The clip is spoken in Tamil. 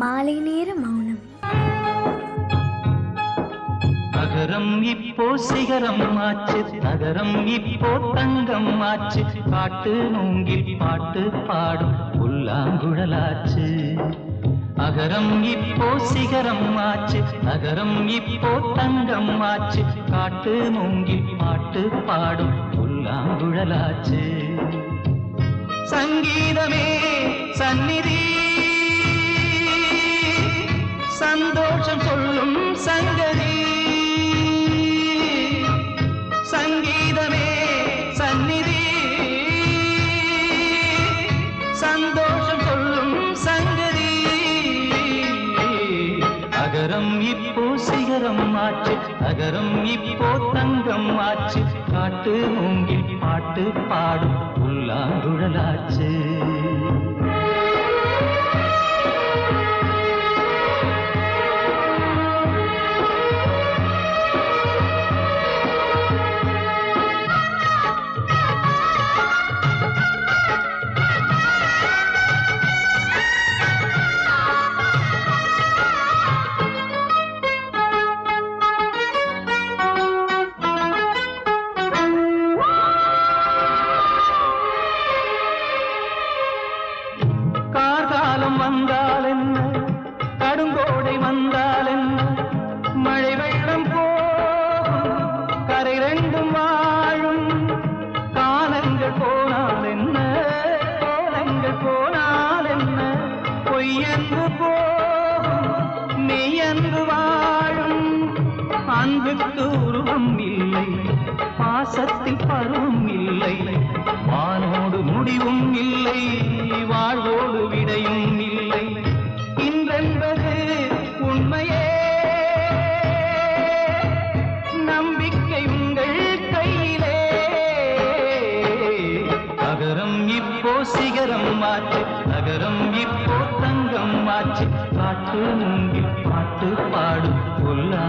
மாலை நேர மௌனம். நகரம் இப்போ சிகரம் ஆச்சு, நகரம் இப்போ தங்கம் ஆச்சு, காட்டு மூங்கில் பாட்டு பாடும் புல்லாங்குழலாச்சு. நகரம் இப்போ சிகரம் ஆச்சு, நகரம் இப்போ தங்கம் ஆச்சு, காட்டு மூங்கில் பாட்டு பாடும் புல்லாங்குழலாச்சு. சங்கீதமே சந்நிதி, சந்தோஷம் சொல்லும் சங்கதி. சங்கீதமே சந்நிதி, சந்தோஷம் சொல்லும் சங்கதி. நகரம் இப்போ சிகரம் ஆச்சு, நகரம் இப்போ தங்கம் ஆச்சு, காட்டு மூங்கில் பாட்டு பாடும் புல்லாங்குழலாச்சு. வந்தால் என்ன, கடுங்கோடை வந்தால் என்ன, மழை வெள்ளம் போகும் கரை ரெண்டும் வாழும். காலங்கள் போனால் என்ன, கோலங்கள் போனால் என்ன, பொய்யன்று போகும் மெய்யன்று வாழும். அன்புக்கு உருவம் இல்லை, பாசத்தில் பருவம் இல்லை, வானோடு முடிவும் இல்லை, வாழ்வோடு விடையும் இல்லை. இன்றென்பது உண்மையே, நம்பிக்கை உங்கள் கையிலே. நகரம் இப்போ சிகரம் ஆச்சு, நகரம் இப்போ தங்கம் ஆச்சு, காட்டு மூங்கில் பாட்டு பாடும் புல்லா